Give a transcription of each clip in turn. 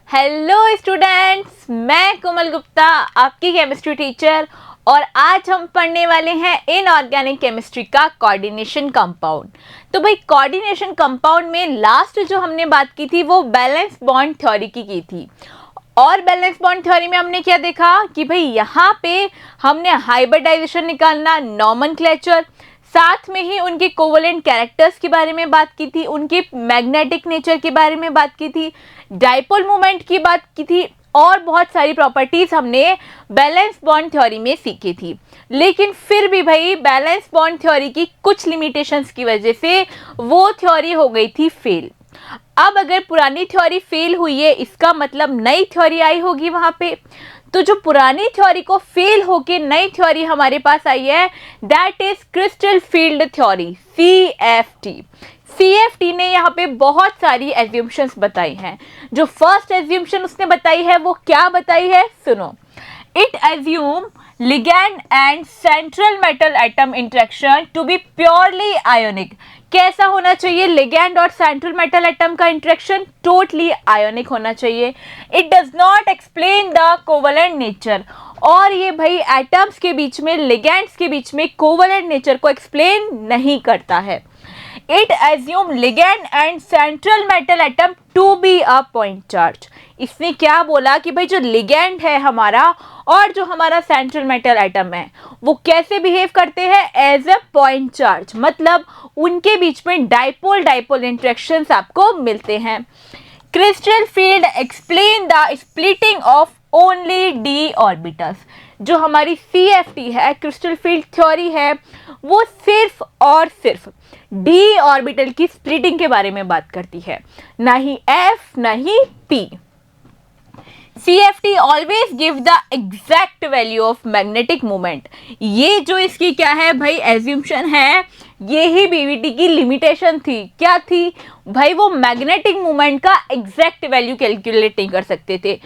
Hello students, मैं कोमल गुप्ता आपकी chemistry teacher और आज हम पढ़ने वाले हैं इनऑर्गेनिक केमिस्ट्री का कोऑर्डिनेशन कंपाउंड। तो भाई कोऑर्डिनेशन कंपाउंड में लास्ट जो हमने बात की थी वो बैलेंस बॉन्ड थ्योरी की थी। और बैलेंस बॉन्ड थ्योरी में हमने क्या देखा कि भाई यहाँ पे हमने हाइब्रिडाइजेशन निकालना, नॉमेनक्लेचर, साथ में ही उनके कोवेलेंट कैरेक्टर्स के बारे में बात की थी, उनके मैग्नेटिक नेचर के बारे में बात की थी, डाइपोल मोमेंट की बात की थी और बहुत सारी प्रॉपर्टीज हमने बैलेंस बॉन्ड थ्योरी में सीखी थी। लेकिन फिर भी भाई बैलेंस बॉन्ड थ्योरी की कुछ लिमिटेशंस की वजह से वो थ्योरी हो गई थी फेल। अब अगर पुरानी थ्योरी फेल हुई है इसका मतलब नई थ्योरी आई होगी वहां पे। तो जो पुरानी थ्योरी को फेल होके नई थ्योरी हमारे पास आई है that is crystal field theory, CFT। CFT ने यहाँ पे बहुत सारी एज्यूम्शंस बताई हैं। जो फर्स्ट एज्यूम्शन उसने बताई है वो क्या बताई है, सुनो। It assume ligand and central metal atom interaction to be purely ionic. कैसा होना चाहिए लिगैंड और सेंट्रल मेटल एटम का इंटरेक्शन? टोटली आयोनिक होना चाहिए। It does not explain the covalent nature. और ये भाई एटम्स के बीच में, लिगैंड्स के बीच में कोवेलेंट नेचर को एक्सप्लेन नहीं करता है। It assume ligand and central metal atom to be a point charge. इसने क्या बोला कि भाई जो लिगैंड है हमारा और जो हमारा सेंट्रल मेटल एटम है वो कैसे बिहेव करते हैं? एज अ पॉइंट चार्ज, मतलब उनके बीच में डाइपोल डाइपोल इंटरेक्शंस आपको मिलते हैं। Crystal field explain the splitting of only D orbitals. जो हमारी CFT है, क्रिस्टल फील्ड थ्योरी है, वो सिर्फ और सिर्फ डी ऑर्बिटल की स्प्लिटिंग के बारे में बात करती है, ना ही F ना ही P। CFT always give the exact value of magnetic moment. ये जो इसकी क्या है भाई एज्यूम्शन है, ये ही BVT की लिमिटेशन थी। क्या थी भाई? वो मैग्नेटिक मोमेंट का एग्जैक्ट वैल्यू कैलकुलेट नहीं कर सकते थे।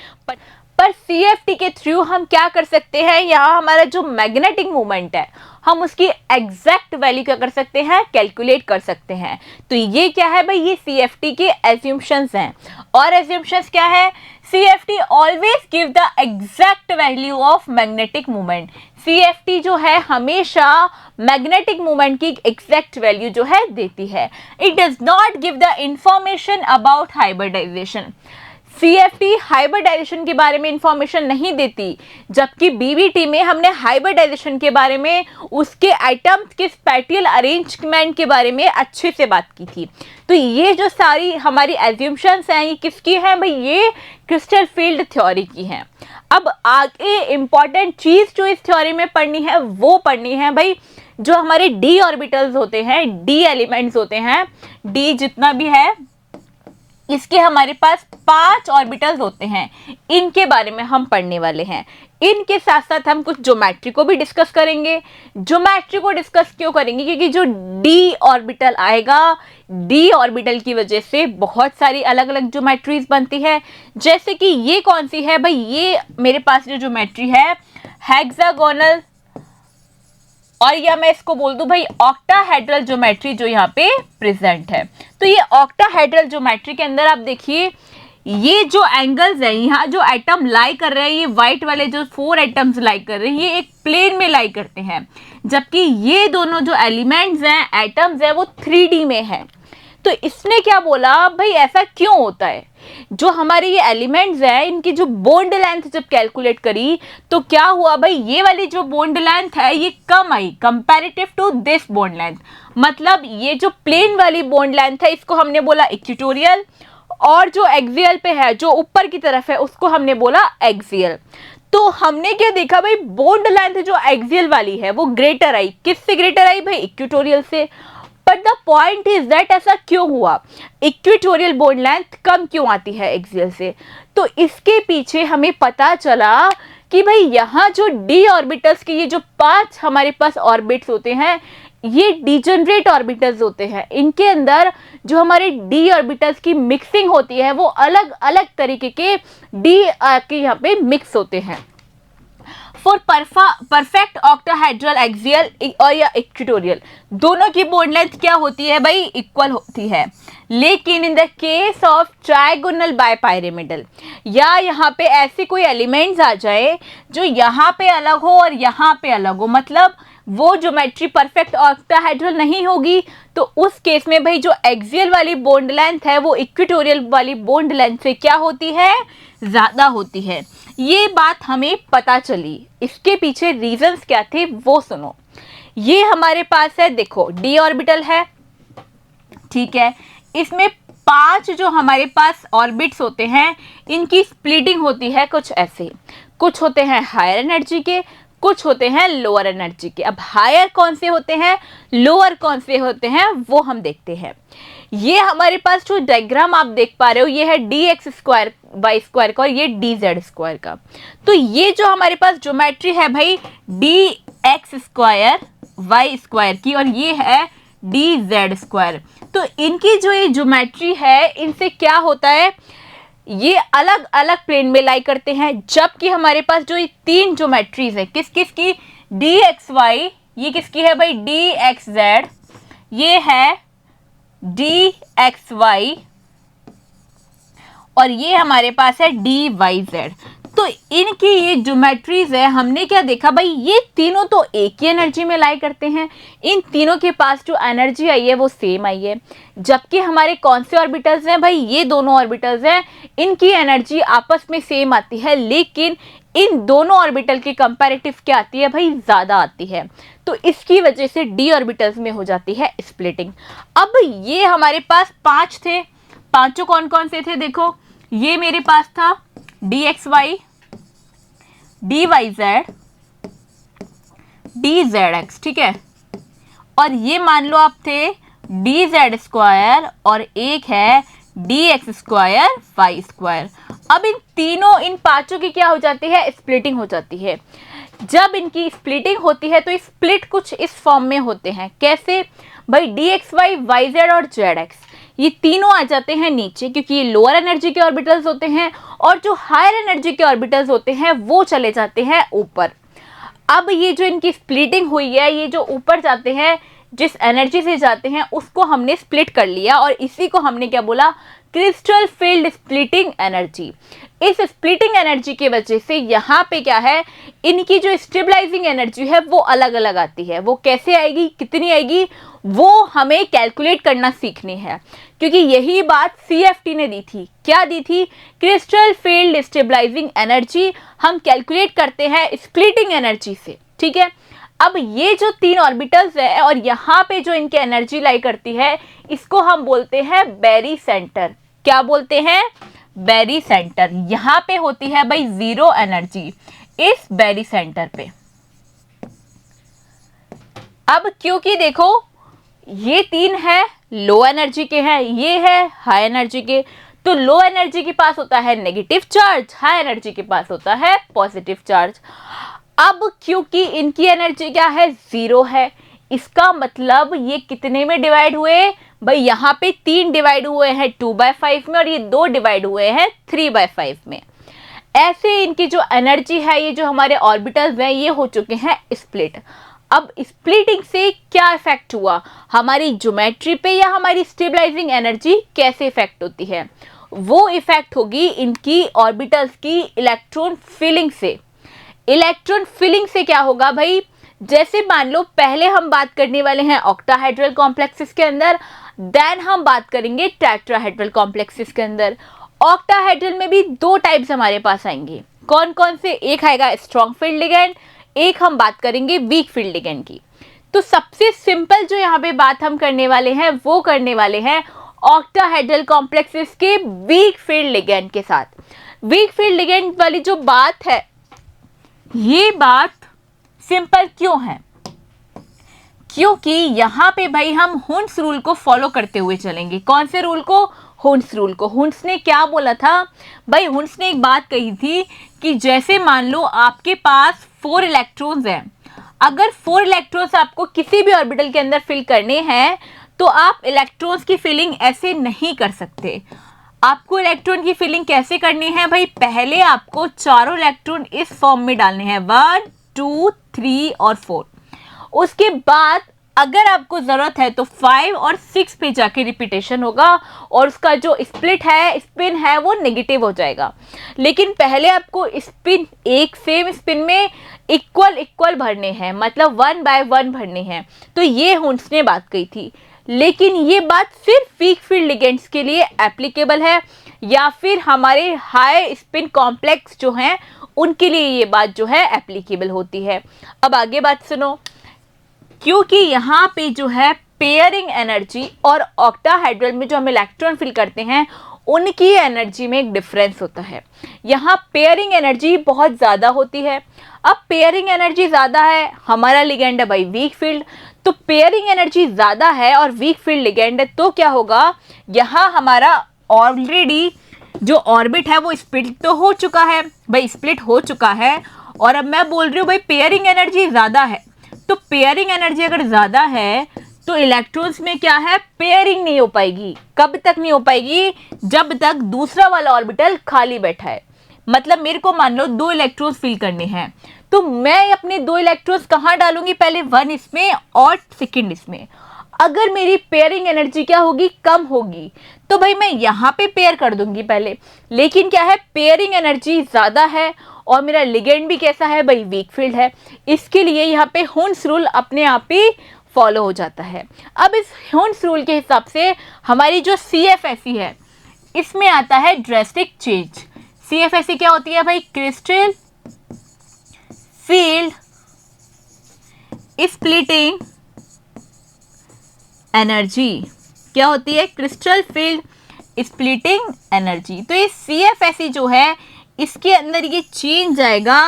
पर CFT के थ्रू हम क्या कर सकते हैं, यहाँ हमारा जो मैग्नेटिक मोमेंट है हम उसकी एग्जैक्ट वैल्यू क्या कर सकते हैं, कैलकुलेट कर सकते हैं। तो ये क्या है भाई? ये CFT के एज्यूम्शंस हैं। और एज्यूम्शंस क्या है? CFT always give the exact value of magnetic moment. CFT जो है हमेशा मैग्नेटिक मोमेंट की एग्जैक्ट वैल्यू जो है देती है। It does not give the information about hybridization. CFT hybridization के बारे में इंफॉर्मेशन नहीं देती, जबकि BVT में हमने हाइब्रिडाइजेशन के बारे में, उसके एटम्स के स्पैटियल अरेंजमेंट के बारे में अच्छे से बात की थी। तो ये जो सारी हमारी एज्यूम्शंस हैं ये किसकी हैं भाई? ये क्रिस्टल फील्ड थ्योरी की हैं। अब आगे इंपॉर्टेंट चीज जो इस थ्योरी में पढ़नी है वो पढ़नी है भाई, जो हमारे डी ऑर्बिटल्स होते हैं, डी एलिमेंट्स होते हैं, डी जितना भी है इसके हमारे पास 5 ऑर्बिटल्स होते हैं, इनके बारे में हम पढ़ने वाले हैं। इनके साथ साथ हम कुछ ज्योमेट्री को भी डिस्कस करेंगे। ज्योमेट्री को डिस्कस क्यों करेंगे? क्योंकि जो डी ऑर्बिटल आएगा, डी ऑर्बिटल की वजह से बहुत सारी अलग अलग ज्योमेट्रीज बनती है। जैसे कि ये कौन सी है भाई? ये मेरे पास जो ज्योमेट्री है हेक्सागोनल, और या मैं इसको बोल दूं भाई ऑक्टाहेड्रल ज्योमेट्री जो यहाँ पे प्रेजेंट है। तो ये ऑक्टाहेड्रल ज्योमेट्री के अंदर आप देखिए ये जो एंगल्स है, यहाँ जो एटम लाई कर रहे हैं, ये व्हाइट वाले जो 4 एटम्स लाई कर रहे हैं ये एक प्लेन में लाई करते हैं, जबकि ये दोनों जो एलिमेंट्स हैं, एटम्स हैं, वो 3D में है। तो इसने क्या बोला भाई ऐसा क्यों होता है? जो हमारे ये एलिमेंट्स हैं इनकी जो बॉन्ड लेंथ जब कैलकुलेट करी तो क्या हुआ भाई? ये वाली जो बॉन्ड लेंथ है ये कम आई comparative to this bond length. मतलब ये जो प्लेन वाली बॉन्ड लेंथ है इसको हमने बोला इक्वेटोरियल, और जो एक्सियल पे है, जो ऊपर की तरफ है, उसको हमने बोला एक्सियल। तो हमने क्या देखा भाई? बॉन्ड लेंथ जो एक्सियल वाली है वो ग्रेटर आई। किससे ग्रेटर आई भाई? इक्वेटोरियल से। But the point is that ऐसा क्यों हुआ? इक्वेटोरियल बॉन्ड लेंथ कम क्यों आती है एक्सियल से? तो इसके पीछे हमें पता चला कि भाई यहाँ जो डी ऑर्बिटल्स के ये जो 5 हमारे पास ऑर्बिट्स होते हैं ये डिजनरेट ऑर्बिटल्स होते हैं। इनके अंदर जो हमारे डी ऑर्बिटल्स की मिक्सिंग होती है वो अलग अलग तरीके के डी के यहाँ पे मिक्स होते हैं। फॉर परफेक्ट ऑक्टाहेड्रल एक्सियल और या इक्वेटोरियल, दोनों की बॉन्ड लेंथ क्या होती है भाई, इक्वल होती है। लेकिन in the case of trigonal bipyramidal, या यहाँ पे ऐसे कोई एलिमेंट्स आ जाए जो यहाँ पे अलग हो और यहाँ पे अलग हो, मतलब वो ज्योमेट्री परफेक्ट ऑक्टाहेड्रल नहीं होगी, तो उस केस में भाई जो एक्सियल वाली बॉन्ड लेंथ है वो इक्वेटोरियल वाली बॉन्ड लेंथ से क्या होती है, ज़्यादा होती है। ये बात हमें पता चली, इसके पीछे रीजंस क्या थे वो सुनो। ये हमारे पास है, देखो डी ऑर्बिटल है, ठीक है, इसमें 5 जो हमारे पास ऑर्बिट्स होते हैं इनकी स्प्लिटिंग होती है कुछ ऐसे, कुछ होते हैं हायर एनर्जी के, कुछ होते हैं लोअर एनर्जी के। अब हायर कौन से होते हैं, लोअर कौन से होते हैं, वो हम देखते हैं। ये हमारे पास जो डायग्राम आप देख पा रहे हो ये है d x square y square का और ये डी जेड स्क्वायर का। तो ये जो हमारे पास ज्योमेट्री है भाई d x square y square की और ये है डी जेड स्क्वायर, तो इनकी जो ये ज्योमेट्री है इनसे क्या होता है, ये अलग अलग प्लेन में लाई करते हैं। जबकि हमारे पास जो ये 3 ज्योमेट्रीज है किस किस की, डी एक्स वाई, ये किसकी है भाई डी एक्स जेड, ये है डी एक्स वाई और ये हमारे पास है डी वाई जेड। तो इनकी ये ज्योमेट्रीज है, हमने क्या देखा भाई ये तीनों तो एक ही एनर्जी में लाई करते हैं, इन तीनों के पास जो एनर्जी आई है वो सेम आई है। जबकि हमारे कौन से ऑर्बिटल्स हैं भाई, ये दोनों ऑर्बिटल्स हैं, इनकी एनर्जी आपस में सेम आती है, लेकिन इन दोनों ऑर्बिटल के कंपैरेटिव क्या आती है भाई, ज़्यादा आती है। तो इसकी वजह से डी ऑर्बिटल्स में हो जाती है स्प्लिटिंग। अब ये हमारे पास 5 थे, पांचों कौन कौन से थे, देखो ये मेरे पास था d x y, d y z, d z x, ठीक है, और ये मान लो आप थे डी जेड स्क्वायर और एक है d x square y square. अब इन तीनों, इन पांचों की क्या हो जाती है, स्प्लिटिंग हो जाती है। जब इनकी स्प्लिटिंग होती है तो स्प्लिट कुछ इस फॉर्म में होते हैं, कैसे भाई d x y, y z और जेड एक्स, ये तीनों आ जाते हैं नीचे क्योंकि ये लोअर एनर्जी के ऑर्बिटल्स होते हैं, और जो हायर एनर्जी के ऑर्बिटल्स होते हैं वो चले जाते हैं ऊपर। अब ये जो इनकी स्प्लिटिंग हुई है, ये जो ऊपर जाते हैं जिस एनर्जी से जाते हैं उसको हमने स्प्लिट कर लिया और इसी को हमने क्या बोला, क्रिस्टल फील्ड स्प्लिटिंग एनर्जी। इस स्प्लिटिंग एनर्जी की वजह से यहाँ पे क्या है, इनकी जो स्टेबलाइजिंग एनर्जी है वो अलग अलग आती है। वो कैसे आएगी, कितनी आएगी, वो हमें कैलकुलेट करना सीखनी है, क्योंकि यही बात CFT ने दी थी। क्या दी थी, क्रिस्टल फील्ड स्टेबलाइजिंग एनर्जी हम कैलकुलेट करते हैं स्प्लिटिंग एनर्जी से, ठीक है। अब ये जो 3 ऑर्बिटल्स है और यहाँ पे जो इनकी एनर्जी लाई करती है इसको हम बोलते हैं बेरी सेंटर। क्या बोलते हैं, बेरी सेंटर। यहाँ पे होती है भाई 0 एनर्जी इस बेरी सेंटर पे। अब क्योंकि देखो ये 3 है लो एनर्जी के हैं, ये है हाई एनर्जी के, तो लो एनर्जी के पास होता है नेगेटिव चार्ज, हाई एनर्जी के पास होता है पॉजिटिव चार्ज। अब क्योंकि इनकी एनर्जी क्या है, 0 है, इसका मतलब ये कितने में डिवाइड हुए भाई, यहाँ पे 3 डिवाइड हुए हैं 2/5 में और ये 2 डिवाइड हुए हैं 3/5 में। ऐसे इनकी जो एनर्जी है, ये जो हमारे ऑर्बिटल्स हैं ये हो चुके हैं स्प्लिट। अब स्प्लिटिंग से क्या इफेक्ट हुआ, हमारी ज्योमेट्री पे या हमारी स्टेबलाइजिंग एनर्जी कैसे इफेक्ट होती है, वो इफेक्ट होगी इनकी ऑर्बिटल्स की इलेक्ट्रॉन फिलिंग से। इलेक्ट्रॉन फिलिंग से क्या होगा भाई, जैसे मान लो पहले हम बात करने वाले हैं ऑक्टाहेड्रल कॉम्प्लेक्सेस के अंदर, देन हम बात करेंगे टेट्राहेड्रल कॉम्प्लेक्सेस के अंदर। ऑक्टाहेड्रल में भी 2 टाइप्स हमारे पास आएंगे, कौन कौन से, एक आएगा स्ट्रॉन्ग फील्ड लिगेंड, एक हम बात करेंगे वीक फील्ड लिगेंड की। तो सबसे सिंपल जो यहाँ पे बात हम करने वाले हैं वो करने वाले हैं ऑक्टाहेड्रल कॉम्प्लेक्सेस के वीक फील्ड लिगेंड के साथ। वीक फील्ड लिगेंड वाली जो बात है, ये बात सिंपल क्यों है, क्योंकि यहाँ पे भाई हम हुन्स रूल को फॉलो करते हुए चलेंगे। कौन से रूल को, हुन्स रूल को। हुन्स ने क्या बोला था भाई, हुन्स ने एक बात कही थी कि जैसे मान लो आपके पास 4 इलेक्ट्रॉन्स हैं, अगर 4 इलेक्ट्रॉन्स आपको किसी भी ऑर्बिटल के अंदर फिल करने हैं तो आप इलेक्ट्रॉन्स की फिलिंग ऐसे नहीं कर सकते। आपको इलेक्ट्रॉन की फिलिंग कैसे करनी है भाई, पहले आपको चारों इलेक्ट्रॉन इस फॉर्म में डालने हैं 1 2 3 और 4। उसके बाद अगर आपको ज़रूरत है तो 5 और 6 पे जाके रिपीटेशन होगा और उसका जो स्प्लिट है, स्पिन है, वो नेगेटिव हो जाएगा। लेकिन पहले आपको स्पिन एक सेम स्पिन में इक्वल भरने हैं, मतलब 1 बाय 1 भरने हैं। तो ये हुंस ने बात कही थी, लेकिन ये बात सिर्फ वीक फील्ड लिगेंड्स के लिए एप्लीकेबल है या फिर हमारे हाई स्पिन कॉम्प्लेक्स जो हैं उनके लिए ये बात जो है एप्लीकेबल होती है। अब आगे बात सुनो, क्योंकि यहाँ पे जो है पेयरिंग एनर्जी और ऑक्टाहेड्रल में जो हम इलेक्ट्रॉन फिल करते हैं उनकी एनर्जी में एक डिफरेंस होता है। यहाँ पेयरिंग एनर्जी बहुत ज़्यादा होती है। अब पेयरिंग एनर्जी ज़्यादा है, हमारा लिगेंड है भाई वीक फील्ड, तो पेयरिंग एनर्जी ज़्यादा है और वीक फील्ड लिगेंड है, तो क्या होगा, यहाँ हमारा ऑलरेडी जो ऑर्बिट है वो स्प्लिट तो हो चुका है भाई, स्प्लिट हो चुका है। और अब मैं बोल रही हूँ भाई पेयरिंग एनर्जी ज़्यादा है, तो पेयरिंग एनर्जी अगर ज़्यादा है तो इलेक्ट्रॉन्स में क्या है, पेयरिंग नहीं हो पाएगी। कब तक नहीं हो पाएगी, जब तक दूसरा वाला ऑर्बिटल खाली बैठा है। मतलब मेरे को मान लो 2 इलेक्ट्रॉन्स फिल करने हैं, तो मैं अपने 2 इलेक्ट्रॉन्स कहाँ डालूंगी, पहले 1 इसमें और सेकंड इसमें। अगर मेरी पेयरिंग एनर्जी क्या होगी, कम होगी, तो भाई मैं यहाँ पे पेयर कर दूंगी पहले। लेकिन क्या है, पेयरिंग एनर्जी ज़्यादा है और मेरा लिगेंड भी कैसा है भाई, वीक फील्ड है। इसके लिए यहाँ पे हुंस रूल अपने आप ही फॉलो हो जाता है। अब इस हुंस रूल के हिसाब से हमारी जो CFSE है इसमें आता है ड्रेस्टिक चेंज। CFSE क्या होती है भाई, क्रिस्टल फील्ड स्प्लिटिंग एनर्जी। क्या होती है, क्रिस्टल फील्ड स्प्लिटिंग एनर्जी। तो ये CFSE जो है इसके अंदर ये चेंज आएगा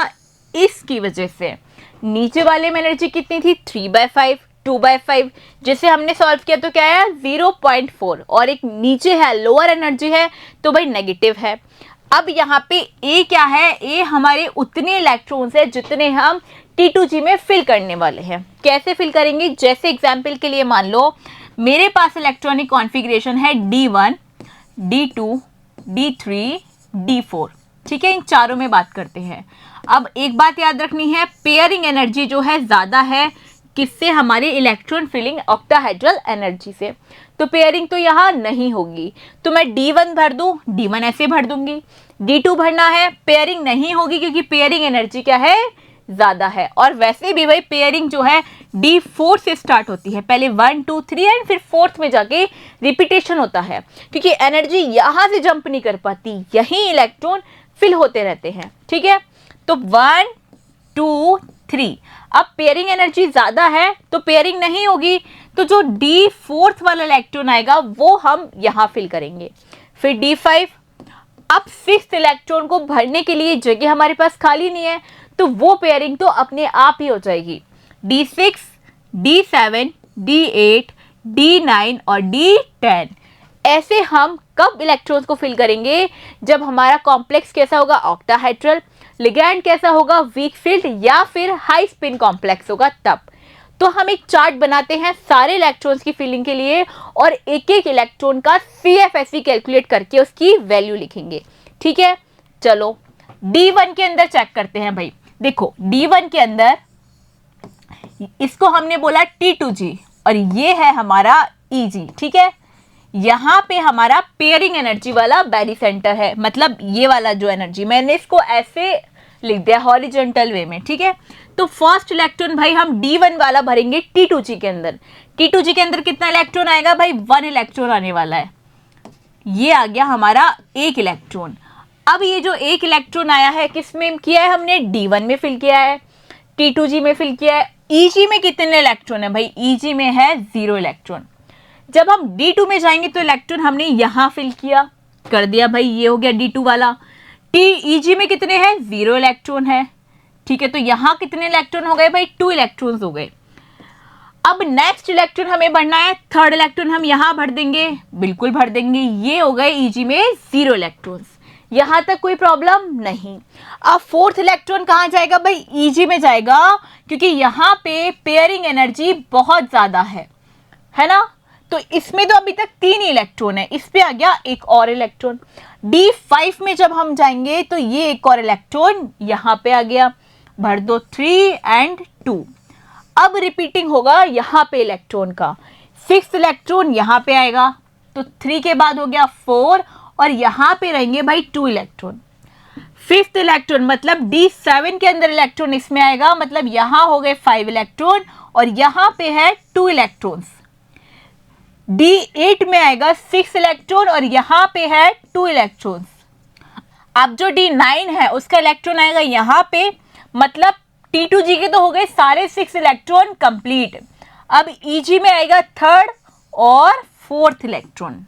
इसकी वजह से। नीचे वाले में एनर्जी कितनी थी, 3/5 2/5, जिसे हमने सॉल्व किया तो क्या है 0.4, और एक नीचे है लोअर एनर्जी है तो भाई नेगेटिव है। अब यहाँ पे A क्या है, A हमारे उतने इलेक्ट्रॉन्स है जितने हम T2G में फिल करने वाले हैं। कैसे फिल करेंगे, जैसे एग्जाम्पल के लिए मान लो मेरे पास इलेक्ट्रॉनिक कॉन्फ़िगरेशन है D1 D2 D3 D4, ठीक है, इन चारों में बात करते हैं। अब एक बात याद रखनी है, पेयरिंग एनर्जी जो है ज़्यादा है किससे, हमारी इलेक्ट्रॉन फिलिंग ऑक्टाहेड्रल एनर्जी से। तो पेयरिंग तो यहाँ नहीं होगी, तो मैं D1 भर दूँ, D1 ऐसे भर दूंगी। D2 भरना है, पेयरिंग नहीं होगी क्योंकि पेयरिंग एनर्जी क्या है, ज़्यादा है। और वैसे भी भाई पेयरिंग जो है D4 से स्टार्ट होती है, पहले 1 2 3 एंड फिर 4th में जाके रिपीटेशन होता है, क्योंकि एनर्जी यहाँ से जंप नहीं कर पाती, यहीं इलेक्ट्रॉन फिल होते रहते हैं, ठीक है। तो 1 2 3, अब पेयरिंग एनर्जी ज़्यादा है तो पेयरिंग नहीं होगी, तो जो D4 वाला इलेक्ट्रॉन आएगा वो हम यहाँ फिल करेंगे। फिर D5, अब 6th इलेक्ट्रॉन को भरने के लिए जगह हमारे पास खाली नहीं है, तो वो पेयरिंग तो अपने आप ही हो जाएगी। D6 D7 D8 D9 और D10। ऐसे हम कब इलेक्ट्रॉन्स को फिल करेंगे, जब हमारा कॉम्प्लेक्स कैसा होगा, ऑक्टाहेड्रल, लिगैंड कैसा होगा, वीक फील्ड या फिर हाई स्पिन कॉम्प्लेक्स होगा तब। तो हम एक चार्ट बनाते हैं सारे इलेक्ट्रॉन्स की फिलिंग के लिए और एक एक इलेक्ट्रॉन का CFSE कैलकुलेट करके उसकी वैल्यू लिखेंगे, ठीक है। चलो D1 के अंदर चेक करते हैं भाई। देखो D1 के अंदर इसको हमने बोला T2G और ये है हमारा EG, ठीक है। यहाँ पे हमारा पेयरिंग एनर्जी वाला बैरी सेंटर है, मतलब ये वाला जो एनर्जी, मैंने इसको ऐसे लिख दिया हॉरिजॉन्टल वे में, ठीक है। तो फर्स्ट इलेक्ट्रॉन भाई हम D1 वाला भरेंगे T2G के अंदर। T2G के अंदर कितना इलेक्ट्रॉन आएगा भाई, 1 इलेक्ट्रॉन आने वाला है। ये आ गया हमारा 1 इलेक्ट्रॉन। अब ये जो 1 इलेक्ट्रॉन आया है किस में किया है, हमने D1 में फिल किया है, T2G में फिल किया है। EG में कितने इलेक्ट्रॉन है भाई, EG में है 0 इलेक्ट्रॉन। जब हम D2 में जाएंगे तो इलेक्ट्रॉन हमने यहाँ फिल किया कर दिया भाई, ये हो गया D2 वाला। EG में कितने हैं, 0 इलेक्ट्रॉन है, ठीक है। तो यहाँ कितने इलेक्ट्रॉन हो गए भाई, 2 इलेक्ट्रॉन्स हो गए। अब नेक्स्ट इलेक्ट्रॉन हमें भरना है, 3rd इलेक्ट्रॉन हम यहाँ भर देंगे, बिल्कुल भर देंगे। ये हो गए EG में 0 इलेक्ट्रॉन्स, यहाँ तक कोई प्रॉब्लम नहीं। अब 4th इलेक्ट्रॉन कहाँ जाएगा भाई, EG में जाएगा, क्योंकि यहाँ पे पेयरिंग एनर्जी बहुत ज़्यादा है ना। तो इसमें तो अभी तक 3 इलेक्ट्रॉन है, इस पे आ गया एक और इलेक्ट्रॉन। D5 में जब हम जाएंगे तो ये एक और इलेक्ट्रॉन यहाँ पे आ गया, भर दो 3 and 2। अब रिपीटिंग होगा यहाँ पे इलेक्ट्रॉन का, 6 इलेक्ट्रॉन यहाँ पे आएगा, तो 3 के बाद हो गया 4 और यहाँ पे रहेंगे भाई 2 इलेक्ट्रॉन। 5th इलेक्ट्रॉन मतलब D7 के अंदर इलेक्ट्रॉन इसमें आएगा, मतलब यहाँ हो गए 5 इलेक्ट्रॉन और यहाँ पे है 2 इलेक्ट्रॉन्स। D8 में आएगा 6 इलेक्ट्रॉन और यहाँ पे है 2 इलेक्ट्रॉन्स। अब जो D9 है उसका इलेक्ट्रॉन आएगा यहाँ पे, मतलब T2G के तो हो गए सारे 6 इलेक्ट्रॉन कंप्लीट। अब EG में आएगा 3rd और 4th इलेक्ट्रॉन।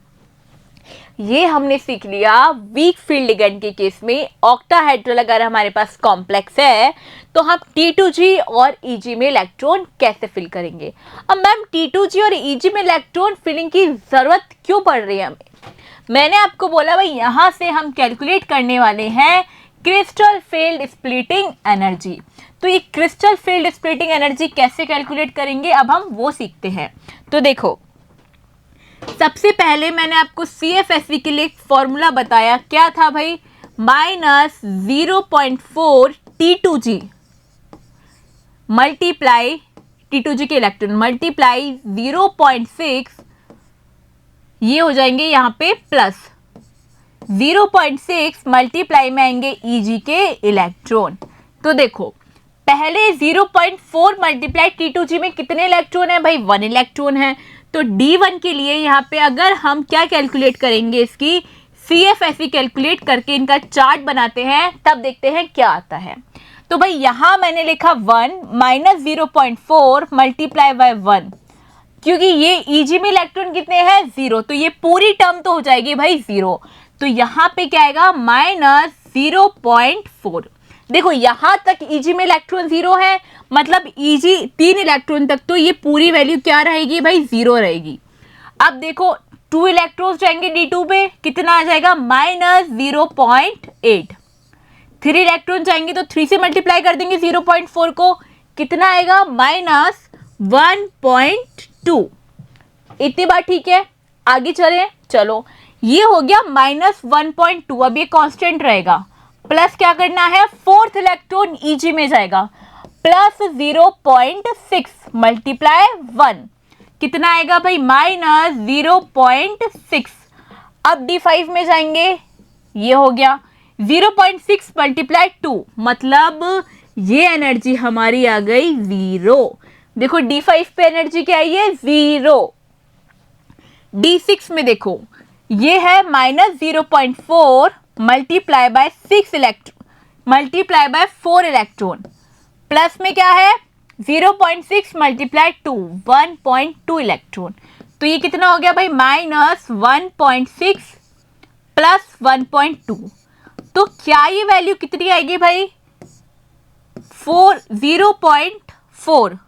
ये हमने सीख लिया वीक फील्ड लिगेंड के केस में ऑक्टाहेड्रल अगर हमारे पास कॉम्प्लेक्स है तो हम T2G और EG में इलेक्ट्रॉन कैसे फिल करेंगे। अब मैम T2G और EG में इलेक्ट्रॉन फिलिंग की जरूरत क्यों पड़ रही है हमें? मैंने आपको बोला भाई यहाँ से हम कैलकुलेट करने वाले हैं क्रिस्टल फील्ड स्प्लिटिंग एनर्जी। तो ये क्रिस्टल फील्ड स्प्लिटिंग एनर्जी कैसे कैलकुलेट करेंगे अब हम वो सीखते हैं। तो देखो, सबसे पहले मैंने आपको CFSE के लिए एक फॉर्मूला बताया, क्या था भाई, -0.4 T2G मल्टीप्लाई T2G के इलेक्ट्रॉन मल्टीप्लाई 0.6, ये हो जाएंगे यहाँ पे प्लस 0.6 मल्टीप्लाई में आएंगे EG के इलेक्ट्रॉन। तो देखो पहले 0.4 मल्टीप्लाई T2G में कितने इलेक्ट्रॉन है भाई, 1 इलेक्ट्रॉन है। तो D1 के लिए यहाँ पे अगर हम क्या कैलकुलेट करेंगे, इसकी CFSE कैलकुलेट करके इनका चार्ट बनाते हैं तब देखते हैं क्या आता है। तो भाई यहाँ मैंने लिखा 1 -0.4 मल्टीप्लाई बाय 1, क्योंकि ये EG में इलेक्ट्रॉन कितने हैं 0, तो ये पूरी टर्म तो हो जाएगी भाई 0। तो यहाँ पे क्या आएगा -0.4। देखो यहाँ तक EG में इलेक्ट्रॉन 0 है, मतलब EG 3 इलेक्ट्रॉन तक तो ये पूरी वैल्यू क्या रहेगी भाई 0 रहेगी। अब देखो 2 इलेक्ट्रॉन्स जाएंगे D2 पे, कितना आ जाएगा -0.8। 3 इलेक्ट्रॉन जाएंगे तो 3 से मल्टीप्लाई कर देंगे 0.4 को, कितना आएगा -1.2। इतनी बात ठीक है, आगे चले। चलो ये हो गया -1.2, अब ये कांस्टेंट रहेगा। प्लस क्या करना है, 4th इलेक्ट्रॉन EG में जाएगा, प्लस 0.6 मल्टीप्लाई 1, कितना आएगा भाई -0.6। अब D5 में जाएंगे, ये हो गया 0.6 मल्टीप्लाई 2, मतलब ये एनर्जी हमारी आ गई 0। देखो D5 पे एनर्जी क्या आई है 0। D6 में देखो ये है -0.4 multiply by 6 electron multiply by 4 electron, plus में क्या है 0.6 मल्टीप्लाई 2 1.2 इलेक्ट्रॉन। तो ये कितना हो गया भाई -1.6 प्लस 1.2। तो क्या ये वैल्यू कितनी आएगी भाई 0.4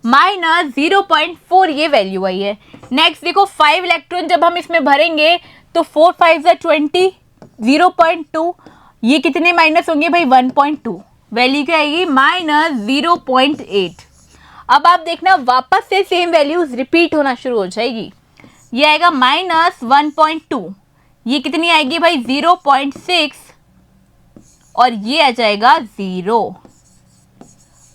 -0.4 ये वैल्यू आई है। नेक्स्ट देखो 5 इलेक्ट्रॉन जब हम इसमें भरेंगे तो 4 5 20, 0.2, ये कितने माइनस होंगे भाई 1.2, वैल्यू क्या आएगी -0.8। अब आप देखना वापस से सेम वैल्यूज रिपीट होना शुरू हो जाएगी, ये आएगा -1.2, ये कितनी आएगी भाई 0.6 और ये आ जाएगा 0।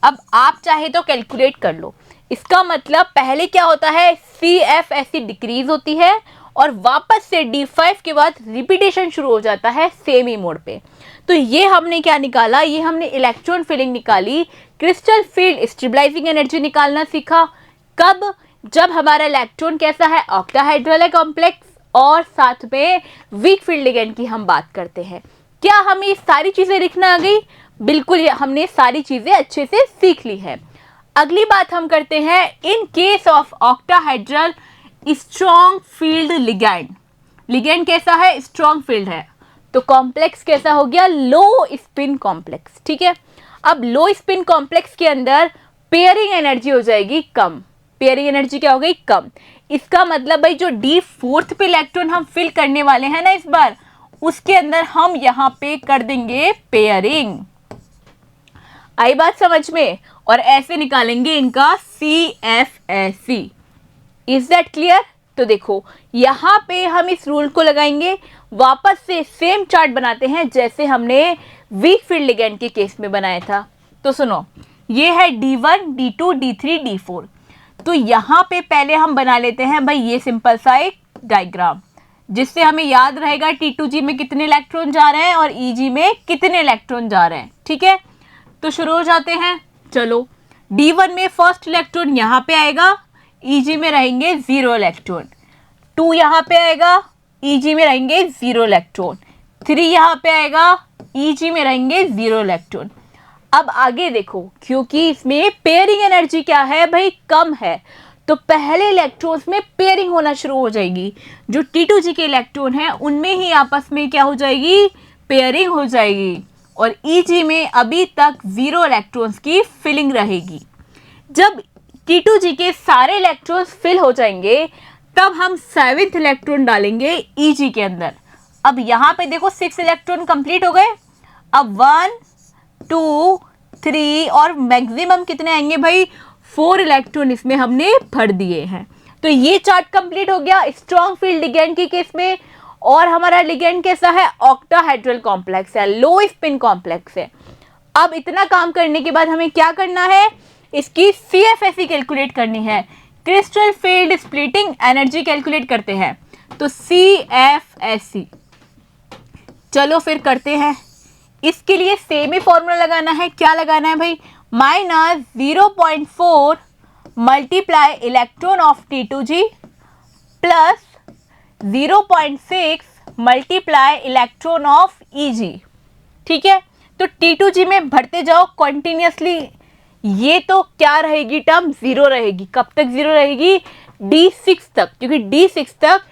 अब आप चाहे तो कैलकुलेट कर लो, इसका मतलब पहले क्या होता है CFSE डिक्रीज होती है और वापस से D5 के बाद रिपीटेशन शुरू हो जाता है सेम ही मोड पे। तो ये हमने क्या निकाला, ये हमने इलेक्ट्रॉन फिलिंग निकाली, क्रिस्टल फील्ड स्टेबलाइजिंग एनर्जी निकालना सीखा। कब, जब हमारा इलेक्ट्रॉन कैसा है ऑक्टाहेड्रल है कॉम्प्लेक्स और साथ में वीक फील्ड लिगेंड की हम बात करते हैं। क्या हमें सारी चीजें लिखना आ गई? बिल्कुल, हमने सारी चीजें अच्छे से सीख ली है। अगली बात हम करते हैं in case of octahedral strong field ligand. Ligand कैसा है, स्ट्रॉन्ग फील्ड है, तो कॉम्प्लेक्स कैसा हो गया, लो स्पिन कॉम्प्लेक्स। ठीक है, अब लो स्पिन कॉम्प्लेक्स के अंदर पेयरिंग एनर्जी हो जाएगी कम। पेयरिंग एनर्जी क्या हो गई, कम। इसका मतलब भाई जो D4 पे इलेक्ट्रॉन हम फिल करने वाले हैं ना इस बार, उसके अंदर हम यहाँ पे कर देंगे पेयरिंग। आई बात समझ में? और ऐसे निकालेंगे इनका CFSE। Is that clear? तो देखो यहाँ पे हम इस रूल को लगाएंगे, वापस से सेम चार्ट बनाते हैं जैसे हमने वीक फील्ड लिगेंड के केस में बनाया था। तो सुनो, ये है D1, D2, D3, D4। तो यहाँ पे पहले हम बना लेते हैं भाई ये सिंपल सा एक डायग्राम, जिससे हमें याद रहेगा T2G में कितने इलेक्ट्रॉन जा रहे हैं और EG में कितने इलेक्ट्रॉन जा रहे हैं। ठीक है, तो शुरू हो जाते हैं। चलो, D1 में फर्स्ट इलेक्ट्रॉन यहाँ पे आएगा, EG में रहेंगे 0 इलेक्ट्रॉन। 2 यहाँ पे आएगा, EG में रहेंगे 0 इलेक्ट्रॉन। 3 यहाँ पे आएगा, EG में रहेंगे 0 इलेक्ट्रॉन। अब आगे देखो, क्योंकि इसमें पेयरिंग एनर्जी क्या है भाई, कम है, तो पहले इलेक्ट्रॉन्स में पेयरिंग होना शुरू हो जाएगी। जो T2G के इलेक्ट्रॉन हैं उनमें ही आपस में क्या हो जाएगी, पेयरिंग हो जाएगी। और EG में अभी तक 0 इलेक्ट्रॉन्स की फिलिंग रहेगी। जब T2G के सारे इलेक्ट्रॉन्स फिल हो जाएंगे तब हम 7th इलेक्ट्रॉन डालेंगे EG के अंदर। अब यहाँ पे देखो 6 इलेक्ट्रॉन कंप्लीट हो गए। अब 1, 2, 3 और मैक्सिमम कितने आएंगे भाई, 4 इलेक्ट्रॉन इसमें हमने भर दिए हैं। तो ये चार्ट कंप्लीट हो गया स्ट्रॉन्ग फील्ड लिगेंड के केस में। और हमारा लिगेंड कैसा है, ऑक्टाहेड्रल कॉम्प्लेक्स है, लो स्पिन कॉम्प्लेक्स है। अब इतना काम करने के बाद हमें क्या करना है, इसकी CFSE कैलकुलेट करनी है, crystal field splitting energy calculate करते हैं। तो CFSE, चलो फिर करते हैं। इसके लिए सेम ही फॉर्मूला लगाना है। क्या लगाना है भाई, -0.4 multiply electron of T2G plus 0.6 multiply electron of EG। ठीक है, तो T2G में भरते जाओ कंटिन्यूसली। ये तो क्या रहेगी टर्म, 0 रहेगी। कब तक 0 रहेगी, D6 तक, क्योंकि D6 तक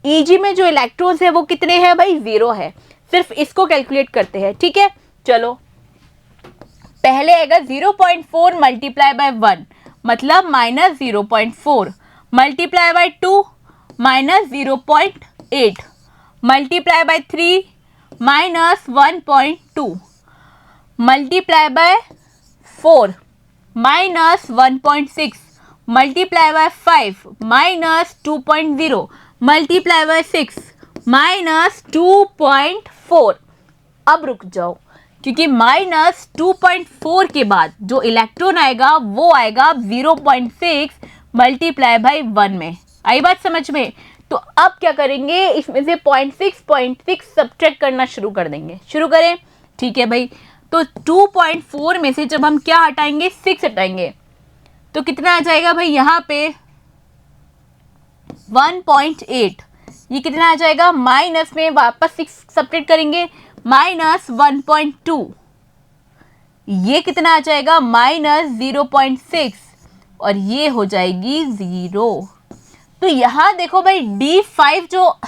EG में जो इलेक्ट्रॉन्स है वो कितने हैं भाई, 0 है। सिर्फ इसको कैलकुलेट करते हैं। ठीक है, चलो पहले आएगा 0.4 मल्टीप्लाई बाय 1 मतलब -0.4 multiply by 2 -0.8 multiply by 3 -1.2 multiply by 4 -1.6 multiply by 5 -2.0 multiply by 6 -2.4। अब रुक जाओ, क्योंकि -2.4 के बाद जो इलेक्ट्रॉन आएगा वो आएगा 0.6 मल्टीप्लाई बाय 1 में। आई बात समझ में? तो अब क्या करेंगे, इसमें से 0.6 सब्ट्रैक्ट करना शुरू कर देंगे। शुरू करें, ठीक है भाई। तो 2.4 में से जब हम क्या हटाएंगे, 6 हटाएंगे, तो कितना आ जाएगा भाई, यहाँ पे 1.8। ये कितना आ जाएगा, माइनस में वापस 6 सब्ट्रैक्ट करेंगे, -1.2। ये कितना आ जाएगा, -0.6 और ये हो जाएगी 0। तो यहाँ देखो भाई D5 जो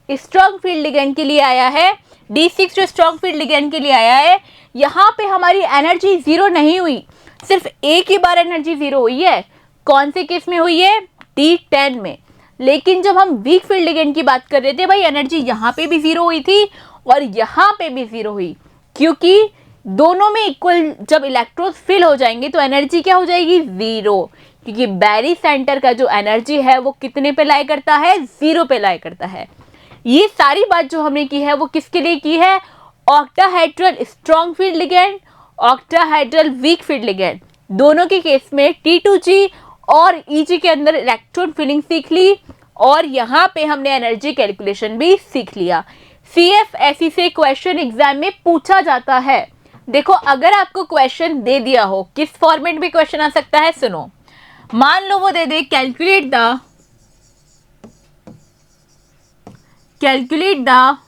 स्ट्रॉन्ग फील्ड लिगेंड के लिए आया है, D6 जो स्ट्रॉन्ग फील्ड लिगेंड के लिए आया है, यहाँ पे हमारी एनर्जी 0 नहीं हुई, सिर्फ एक ही बार एनर्जी 0 हुई है। कौन से केस में हुई है, D10 में। लेकिन जब हम वीक फील्ड लिगेंड की बात कर रहे थे भाई, एनर्जी यहाँ पे भी 0 हुई थी और यहाँ पे भी 0 हुई, क्योंकि दोनों में इक्वल जब इलेक्ट्रॉन्स फिल हो जाएंगे तो एनर्जी क्या हो जाएगी, 0। क्योंकि बैरी सेंटर का जो एनर्जी है वो कितने पे लाई करता है, 0 पे लाई करता है। ये सारी बात जो हमने की है वो किसके लिए की है, octahedral strong field ligand, octahedral weak field ligand, दोनों के केस में T2G और EG के अंदर इलेक्ट्रॉन फिलिंग सीख ली और यहाँ पे हमने एनर्जी कैलकुलेशन भी सीख लिया। CFSE से क्वेश्चन एग्जाम में पूछा जाता है। देखो अगर आपको क्वेश्चन दे दिया हो, किस फॉर्मेट में क्वेश्चन आ सकता है, सुनो। मान लो वो दे दे calculate the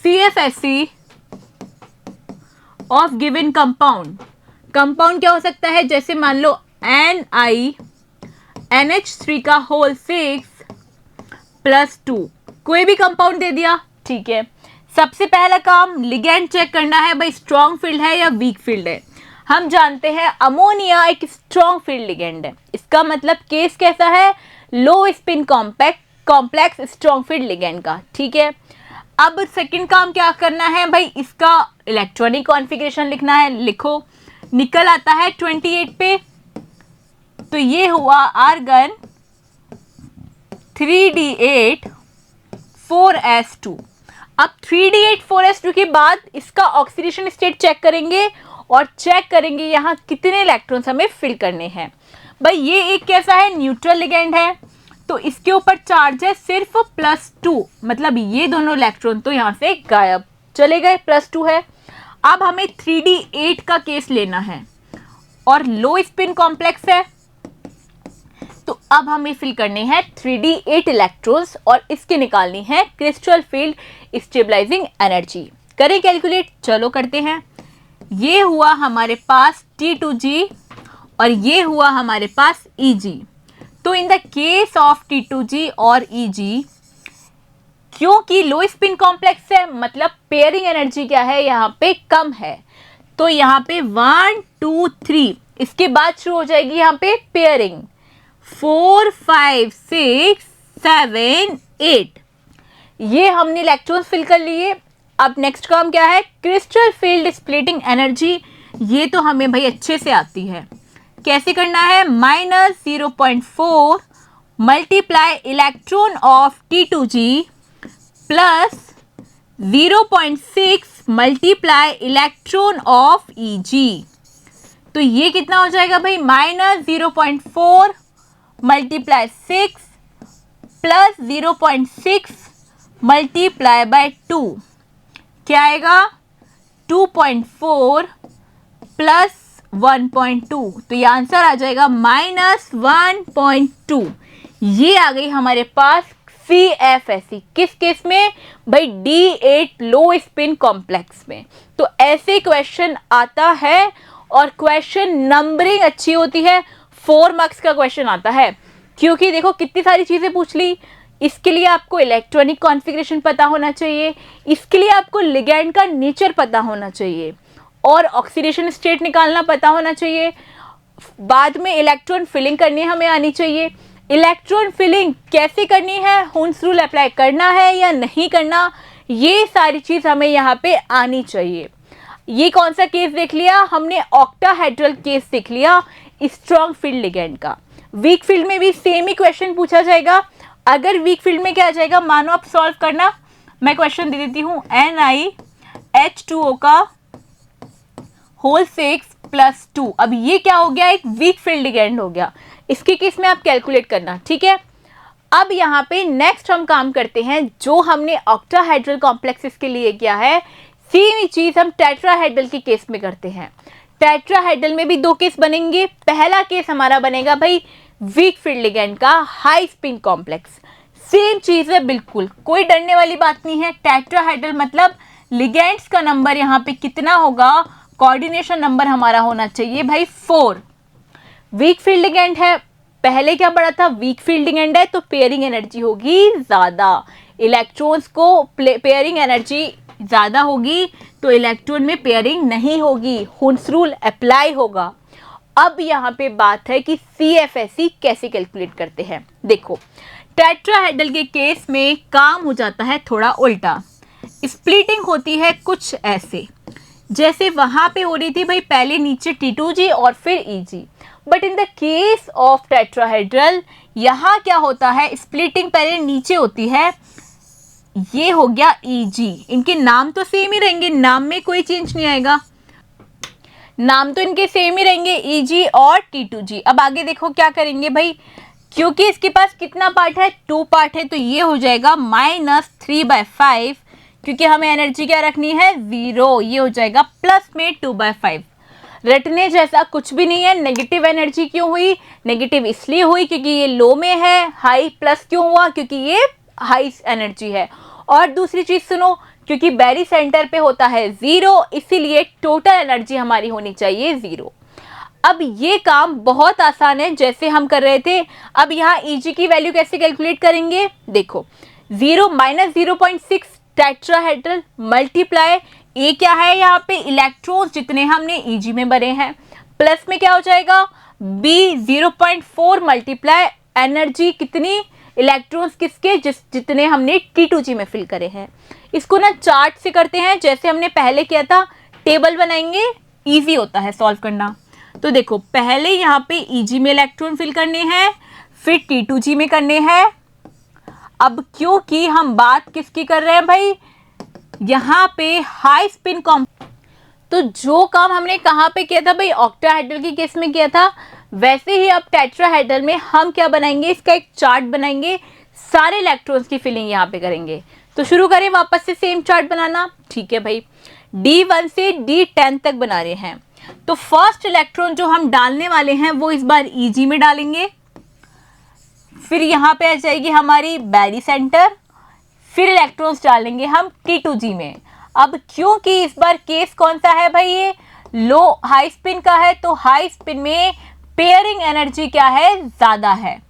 CFSE of given compound. Compound क्या हो सकता है, जैसे मान लो NiNH3 का होल 6 + 2, कोई भी कंपाउंड दे दिया, ठीक है। सबसे पहला काम लिगेंड चेक करना है भाई, स्ट्रॉन्ग फील्ड है या वीक फील्ड है। हम जानते हैं अमोनिया एक स्ट्रॉन्ग फील्ड लिगेंड है, इसका मतलब केस कैसा है, लो spin complex strong field ligand का, ठीक है। अब सेकंड काम क्या करना है भाई, इसका इलेक्ट्रॉनिक कॉन्फ़िगरेशन लिखना है। लिखो, निकल आता है 28 पे, तो ये हुआ आर्गन 3d8 4s2। अब 3d8 4s2 के बाद इसका ऑक्सीडेशन स्टेट चेक करेंगे और चेक करेंगे यहाँ कितने इलेक्ट्रॉन्स हमें फिल करने हैं। भाई ये एक कैसा है, न्यूट्रल लिगेंड है, तो इसके ऊपर चार्ज है सिर्फ +2, मतलब ये दोनों इलेक्ट्रॉन तो यहाँ से गायब चले गए, +2 है। अब हमें 3d8 का केस लेना है और लो स्पिन कॉम्प्लेक्स है, तो अब हमें फिल करने हैं 3d8 इलेक्ट्रॉन्स और इसके निकालनी है क्रिस्टल फील्ड स्टेबलाइजिंग एनर्जी। करें कैलकुलेट, चलो करते हैं। ये हुआ हमारे पास T2G और ये हुआ हमारे पास Eg। तो in the case of T2G और Eg, क्योंकि लो स्पिन कॉम्प्लेक्स है मतलब पेयरिंग एनर्जी क्या है यहाँ पे कम है, तो यहाँ पे 1 2 3 इसके बाद शुरू हो जाएगी यहाँ पे पेयरिंग 4 5 6 7 8। ये हमने इलेक्ट्रॉन्स फिल कर लिए। अब नेक्स्ट काम क्या है, क्रिस्टल फील्ड स्प्लिटिंग एनर्जी। ये तो हमें भाई अच्छे से आती है, कैसे करना है, -0.4 multiply electron of T2G plus 0.6 multiply electron of Eg। तो ये कितना हो जाएगा भाई, -0.4 मल्टीप्लाई 6 प्लस 0.6 मल्टीप्लाई बाय 2, क्या आएगा 2.4 प्लस 1.2, तो ये आंसर आ जाएगा -1.2। ये आ गई हमारे पास CFSE। किस केस में भाई, D8 लो स्पिन कॉम्प्लेक्स में। तो ऐसे क्वेश्चन आता है और क्वेश्चन नंबरिंग अच्छी होती है, 4 मार्क्स का क्वेश्चन आता है, क्योंकि देखो कितनी सारी चीजें पूछ ली। इसके लिए आपको इलेक्ट्रॉनिक कॉन्फ़िगरेशन पता होना चाहिए, इसके लिए आपको लिगैंड का नेचर पता होना चाहिए और ऑक्सीडेशन स्टेट निकालना पता होना चाहिए। बाद में इलेक्ट्रॉन फिलिंग करनी हमें आनी चाहिए। इलेक्ट्रॉन फिलिंग कैसे करनी है, हुन्स रूल अप्लाई करना है या नहीं करना, ये सारी चीज़ हमें यहाँ पे आनी चाहिए। ये कौन सा केस देख लिया हमने, ऑक्टाहेड्रल केस देख लिया स्ट्रॉन्ग फील्ड लिगेंड का। वीक फील्ड में भी सेम ही क्वेश्चन पूछा जाएगा। अगर वीक फील्ड में क्या आ जाएगा, मानो आप सॉल्व करना, मैं क्वेश्चन दे देती हूँ, NiH2O का होल 6+2। अब ये क्या हो गया, एक वीक फील्ड लिगेंड हो गया। इसके केस में आप कैलकुलेट करना, ठीक है। अब यहाँ पे नेक्स्ट हम काम करते हैं, जो हमने ऑक्टाहेड्रल कॉम्प्लेक्सेस के लिए किया है, सेम चीज हम टेट्राहेड्रल के केस में करते हैं। टेट्राहेड्रल में भी 2 केस बनेंगे। पहला केस हमारा बनेगा भाई वीक फील्ड लिगेंड का हाई स्पिन कॉम्प्लेक्स। सेम चीज है बिल्कुल, कोई डरने वाली बात नहीं है। टेट्राहेड्रल मतलब लिगेंड्स का नंबर यहाँ पे कितना होगा, कोऑर्डिनेशन नंबर हमारा होना चाहिए भाई 4। वीक फील्ड लिगेंड है, पहले क्या पढ़ा था, वीक फील्ड लिगेंड है तो पेयरिंग एनर्जी होगी ज़्यादा, इलेक्ट्रॉन्स को पेयरिंग एनर्जी ज़्यादा होगी तो इलेक्ट्रॉन में पेयरिंग नहीं होगी, हुन्स रूल अप्लाई होगा। अब यहाँ पे बात है कि CFSE कैसे कैलकुलेट करते हैं। देखो टेट्राहेड्रल के केस में काम हो जाता है थोड़ा उल्टा, स्प्लिटिंग होती है कुछ ऐसे, जैसे वहां पे हो रही थी भाई पहले नीचे T2G और फिर Eg, but in the case of tetrahedral यहाँ क्या होता है, स्प्लिटिंग पहले नीचे होती है, ये हो गया Eg। इनके नाम तो सेम ही रहेंगे, नाम में कोई चेंज नहीं आएगा, नाम तो इनके सेम ही रहेंगे Eg और T2G। अब आगे देखो क्या करेंगे भाई, क्योंकि इसके पास कितना पार्ट है, 2 पार्ट है, तो ये हो जाएगा -3/5, क्योंकि हमें एनर्जी क्या रखनी है 0, ये हो जाएगा प्लस में 2/5। रटने जैसा कुछ भी नहीं है। नेगेटिव एनर्जी क्यों हुई, नेगेटिव इसलिए हुई क्योंकि ये लो में है, हाई प्लस क्यों हुआ, क्योंकि ये हाई एनर्जी है। और दूसरी चीज सुनो, क्योंकि बैरी सेंटर पे होता है 0, इसीलिए टोटल एनर्जी हमारी होनी चाहिए 0। अब ये काम बहुत आसान है, जैसे हम कर रहे थे। अब यहाँ Eg की वैल्यू कैसे कैलकुलेट करेंगे, देखो 0 -0.6 टेट्राहेड्रल मल्टीप्लाई, ये क्या है यहाँ पे इलेक्ट्रॉन्स जितने हमने Eg में भरे हैं, प्लस में क्या हो जाएगा B 0.4 मल्टीप्लाई एनर्जी कितनी, इलेक्ट्रॉन्स किसके, जितने हमने T2G में फिल करे हैं। इसको ना चार्ट से करते हैं, जैसे हमने पहले किया था, टेबल बनाएंगे, इजी होता है सॉल्व करना। तो देखो पहले यहाँ पे Eg में इलेक्ट्रॉन फिल करने हैं, फिर T2G में करने हैं, अब क्योंकि हम बात किसकी कर रहे हैं भाई, यहाँ पे हाई स्पिन कॉम्प्लेक्स, तो जो काम हमने कहाँ पे किया था भाई, ऑक्टाहेड्रल के केस में किया था, वैसे ही अब टेट्राहेड्रल में हम क्या बनाएंगे, इसका एक चार्ट बनाएंगे, सारे इलेक्ट्रॉन्स की फिलिंग यहाँ पे करेंगे। तो शुरू करें वापस से सेम चार्ट बनाना। ठीक है भाई, D1 से D10 तक बना रहे हैं। तो फर्स्ट इलेक्ट्रॉन जो हम डालने वाले हैं वो इस बार Eg में डालेंगे, फिर यहाँ पे आ जाएगी हमारी बैरी सेंटर, फिर इलेक्ट्रॉन्स डालेंगे हम T2G में। अब क्योंकि इस बार केस कौन सा है भाई, ये लो हाई स्पिन का है, तो हाई स्पिन में पेयरिंग एनर्जी क्या है, ज़्यादा है।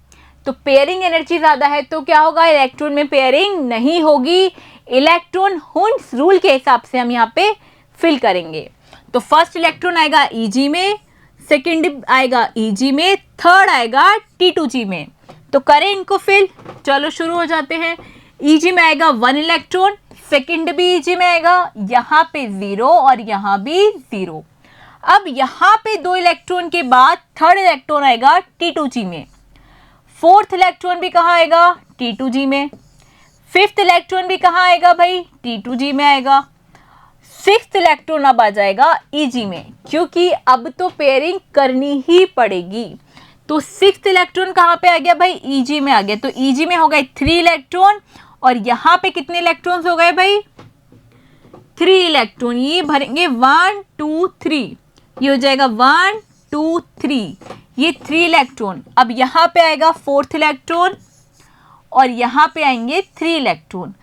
तो पेयरिंग एनर्जी ज़्यादा है तो क्या होगा, इलेक्ट्रॉन में पेयरिंग नहीं होगी, इलेक्ट्रॉन हुंस रूल के हिसाब से हम यहाँ पे फिल करेंगे। तो फर्स्ट इलेक्ट्रॉन आएगा Eg में, सेकेंड आएगा Eg में, थर्ड आएगा T2G में। तो करें इनको फिल, चलो शुरू हो जाते हैं। Eg में आएगा 1 इलेक्ट्रॉन, सेकेंड भी Eg में आएगा, यहाँ पे 0 और यहाँ भी 0। अब यहाँ पे 2 इलेक्ट्रॉन के बाद थर्ड इलेक्ट्रॉन आएगा T2G में, फोर्थ इलेक्ट्रॉन भी कहाँ आएगा, T2G में, फिफ्थ इलेक्ट्रॉन भी कहाँ आएगा भाई, T2G में आएगा, सिक्स्थ इलेक्ट्रॉन अब आ जाएगा Eg में, क्योंकि अब तो पेयरिंग करनी ही पड़ेगी। तो सिक्स्थ इलेक्ट्रॉन कहाँ पे आ गया भाई, Eg में आ गया। तो Eg में हो गए 3 इलेक्ट्रॉन, और यहाँ पे कितने इलेक्ट्रॉन्स हो गए भाई, 3 इलेक्ट्रॉन। ये भरेंगे 1 2 3, ये हो जाएगा 1 2 3, ये 3 इलेक्ट्रॉन। अब यहाँ पे आएगा फोर्थ इलेक्ट्रॉन और यहाँ पे आएंगे 3 इलेक्ट्रॉन।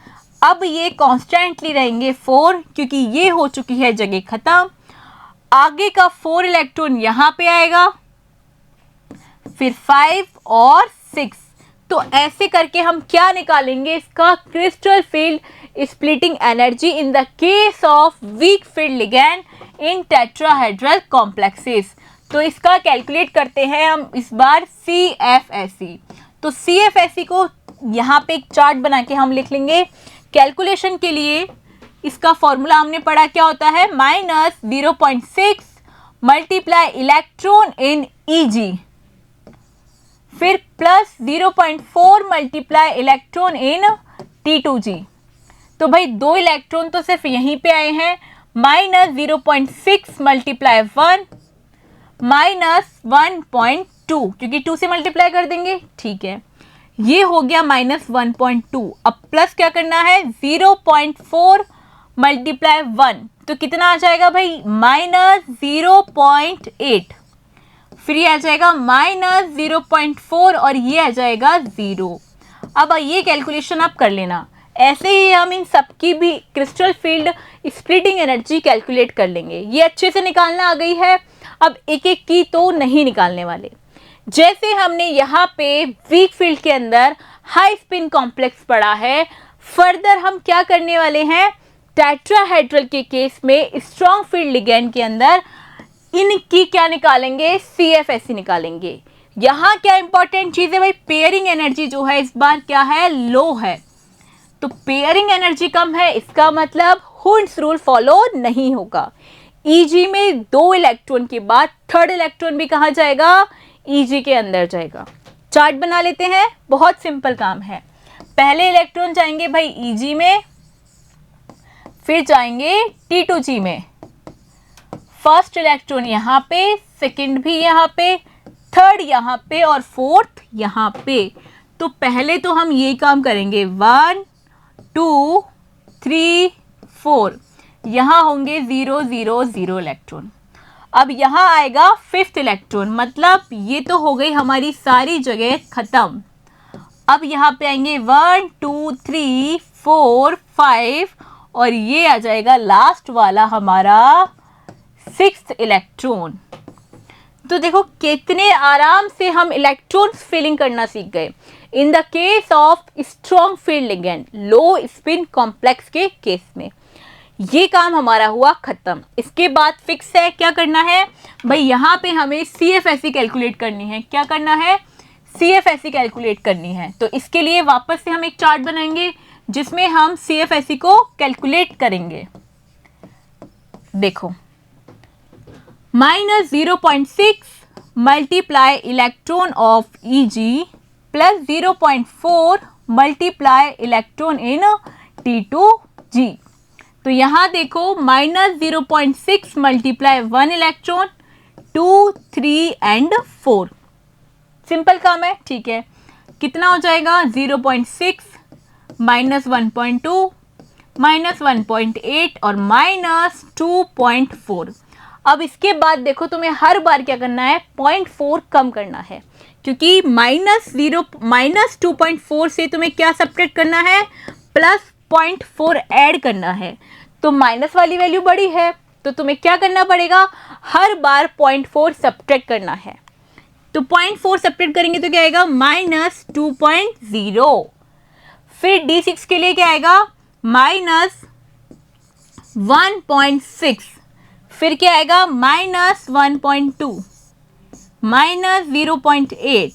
अब ये कॉन्स्टेंटली रहेंगे 4, क्योंकि ये हो चुकी है जगह खत्म। आगे का 4 इलेक्ट्रॉन यहाँ पे आएगा, फिर 5 और 6। तो ऐसे करके हम क्या निकालेंगे, इसका crystal field splitting energy in the case of weak field ligand in tetrahedral complexes. तो इसका कैलकुलेट करते हैं हम इस बार CFSE। तो CFSE को यहाँ पे एक चार्ट बना के हम लिख लेंगे। कैलकुलेशन के लिए इसका फॉर्मूला हमने पढ़ा, क्या होता है, -0.6 मल्टीप्लाई इलेक्ट्रॉन इन Eg, फिर +0.4 मल्टीप्लाई इलेक्ट्रॉन इन T2G। तो भाई 2 इलेक्ट्रॉन तो सिर्फ यहीं पे आए हैं, -0.6 मल्टीप्लाई 1 -1.2, क्योंकि 2 से मल्टीप्लाई कर देंगे। ठीक है, ये हो गया -1.2। अब प्लस क्या करना है, 0.4 मल्टीप्लाई 1, तो कितना आ जाएगा भाई, -0.8, फिर ये आ जाएगा -0.4 और ये आ जाएगा 0। अब ये कैलकुलेशन आप कर लेना। ऐसे ही हम इन सबकी भी crystal field splitting energy calculate कर लेंगे। ये अच्छे से निकालना आ गई है, अब एक एक की तो नहीं निकालने वाले। जैसे हमने यहाँ पे वीक फील्ड के अंदर हाई स्पिन कॉम्प्लेक्स पढ़ा है, फर्दर हम क्या करने वाले हैं, टेट्राहेड्रल के केस में स्ट्रॉन्ग फील्ड लिगैंड के अंदर इनकी क्या निकालेंगे, CFSE निकालेंगे। यहाँ क्या इंपॉर्टेंट चीज़ है भाई, पेयरिंग एनर्जी जो है इस बार क्या है, लो है। तो पेयरिंग एनर्जी कम है, इसका मतलब हुंस रूल फॉलो नहीं होगा। Eg में 2 इलेक्ट्रॉन के बाद थर्ड इलेक्ट्रॉन भी कहाँ जाएगा, Eg के अंदर जाएगा। चार्ट बना लेते हैं, बहुत सिंपल काम है। पहले इलेक्ट्रॉन जाएंगे भाई Eg में, फिर जाएंगे T2G में, फर्स्ट इलेक्ट्रॉन यहाँ पे, सेकंड भी यहाँ पे, थर्ड यहाँ पे और फोर्थ यहाँ पे। तो पहले तो हम ये काम करेंगे, 1 2 3 4, यहाँ होंगे 0 0 0 इलेक्ट्रॉन। अब यहाँ आएगा फिफ्थ इलेक्ट्रॉन, मतलब ये तो हो गई हमारी सारी जगह खत्म। अब यहाँ पे आएंगे 1 2 3 4 5 और ये आ जाएगा लास्ट वाला हमारा 6th इलेक्ट्रॉन। तो देखो कितने आराम से हम इलेक्ट्रॉन फिलिंग करना सीख गए in the case of strong field ligand low spin complex के केस में। ये काम हमारा हुआ खत्म। इसके बाद फिक्स है, क्या करना है भाई, यहाँ पे हमें CFSE कैलकुलेट करनी है। क्या करना है, CFSE कैलकुलेट करनी है। तो इसके लिए वापस से हम एक चार्ट बनाएंगे जिसमें हम CFSE को कैलकुलेट करेंगे। देखो, -0.6 multiply electron of Eg plus 0.4 multiply electron in T2G। तो यहाँ देखो -0.6 मल्टीप्लाई 1 इलेक्ट्रॉन 2, 3 एंड 4। सिंपल काम है, ठीक है। कितना हो जाएगा 0.6 -1.2 -1.8 और -2.4। अब इसके बाद देखो तुम्हें हर बार क्या करना है, 0.4 कम करना है, क्योंकि -2.4 से तुम्हें क्या सब्ट्रैक्ट करना है, +0.4 ऐड करना है। तो माइनस वाली वैल्यू बड़ी है, तो तुम्हें क्या करना पड़ेगा, हर बार 0.4 सब्ट्रैक्ट करना है। तो 0.4 सब्ट्रैक्ट करेंगे तो क्या आएगा, -2.0। फिर D6 के लिए क्या आएगा, -1.6। फिर क्या आएगा, -1.2, -0.8,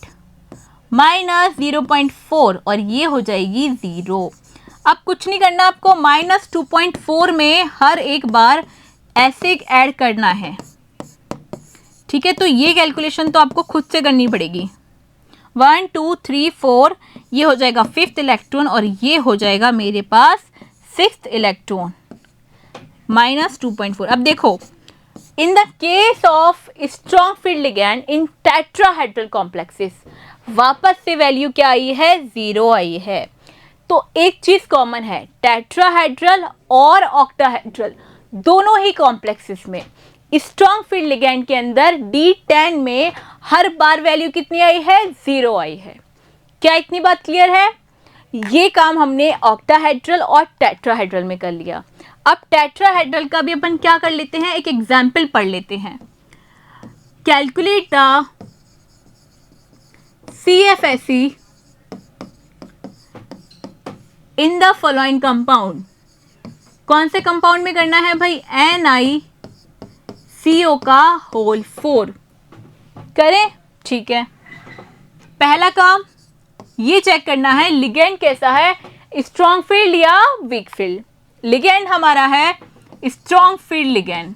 -0.4 और ये हो जाएगी 0। अब कुछ नहीं करना आपको, -2.4 में हर एक बार ऐसे ऐड करना है, ठीक है। तो ये कैलकुलेशन तो आपको खुद से करनी पड़ेगी। 1 2 3 4 ये हो जाएगा 5th इलेक्ट्रॉन और ये हो जाएगा मेरे पास 6th इलेक्ट्रॉन, -2.4। अब देखो, in the case of strong field ligand in tetrahedral complexes, वापस से वैल्यू क्या आई है, 0 आई है। तो एक चीज कॉमन है, टेट्राहेड्रल और ऑक्टाहेड्रल दोनों ही कॉम्प्लेक्सेस में स्ट्रॉन्ग फील्ड लिगैंड के अंदर D10 में हर बार वैल्यू कितनी आई है, 0 आई है। क्या इतनी बात क्लियर है? ये काम हमने ऑक्टाहेड्रल और टेट्राहेड्रल में कर लिया। अब टेट्राहेड्रल का भी अपन क्या कर लेते हैं, एक एग्जाम्पल पढ़ लेते हैं। Calculate the CFSE in the following compound. कौन से कंपाउंड में करना है भाई, NiCO का होल 4 करें, ठीक है। पहला काम ये चेक करना है लिगेंड कैसा है, स्ट्रॉन्ग फील्ड या वीक फील्ड। लिगेंड हमारा है स्ट्रॉन्ग फील्ड लिगेंड।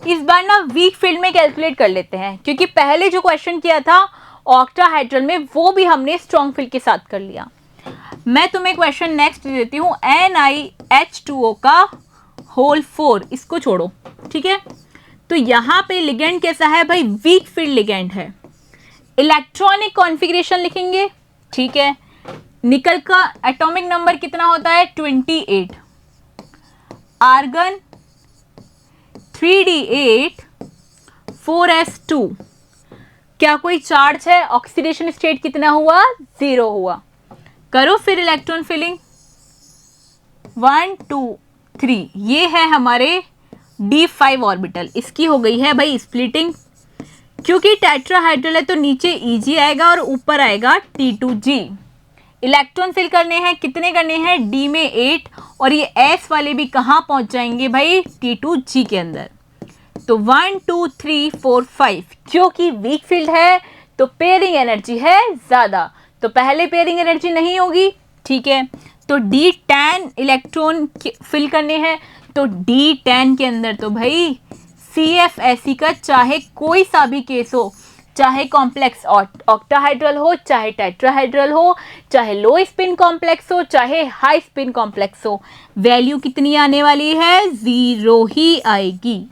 इस बार ना वीक फील्ड में कैलकुलेट कर लेते हैं, क्योंकि पहले जो क्वेश्चन किया था ऑक्टाहेड्रल में वो भी हमने स्ट्रॉन्ग फील्ड के साथ कर लिया। मैं तुम्हें क्वेश्चन नेक्स्ट दे देती हूँ, NiH2O का होल 4, इसको छोड़ो, ठीक है। तो यहाँ पे लिगेंड कैसा है भाई, वीक फील्ड लिगेंड है। इलेक्ट्रॉनिक कॉन्फ़िगरेशन लिखेंगे, ठीक है। निकल का एटॉमिक नंबर कितना होता है, 28। Argon 3D8 4s2। क्या कोई चार्ज है, ऑक्सीडेशन स्टेट कितना हुआ, 0 हुआ। करो फिर इलेक्ट्रॉन फिलिंग, 1 2 3। ये है हमारे D5 ऑर्बिटल, इसकी हो गई है भाई स्प्लिटिंग। क्योंकि टेट्राहेड्रल है तो नीचे Eg आएगा और ऊपर आएगा T2G। इलेक्ट्रॉन फिल करने हैं, कितने करने हैं, D में 8 और ये S वाले भी कहाँ पहुंच जाएंगे भाई, T2G के अंदर। तो 1 2 3 4 5, क्योंकि वीक फील्ड है तो पेयरिंग एनर्जी है ज़्यादा, तो पहले पेयरिंग एनर्जी नहीं होगी, ठीक है। तो D10 इलेक्ट्रॉन फिल करने हैं, तो D10 के अंदर तो भाई CFSE का चाहे कोई सा भी केस हो, चाहे कॉम्प्लेक्स ऑक्टाहेड्रल हो, चाहे टेट्राहेड्रल हो, चाहे लो स्पिन कॉम्प्लेक्स हो, चाहे हाई स्पिन कॉम्प्लेक्स हो, वैल्यू कितनी आने वाली है, 0 ही आएगी।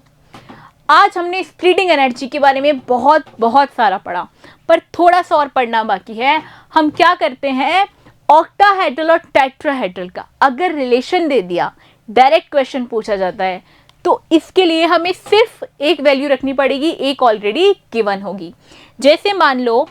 आज हमने स्प्लिटिंग एनर्जी के बारे में बहुत सारा पढ़ा, पर थोड़ा सा और पढ़ना बाकी है। हम क्या करते हैं, ऑक्टाहेड्रल और टेट्राहेड्रल का अगर रिलेशन दे दिया, डायरेक्ट क्वेश्चन पूछा जाता है, तो इसके लिए हमें सिर्फ एक वैल्यू रखनी पड़ेगी, एक ऑलरेडी गिवन होगी। जैसे मान लो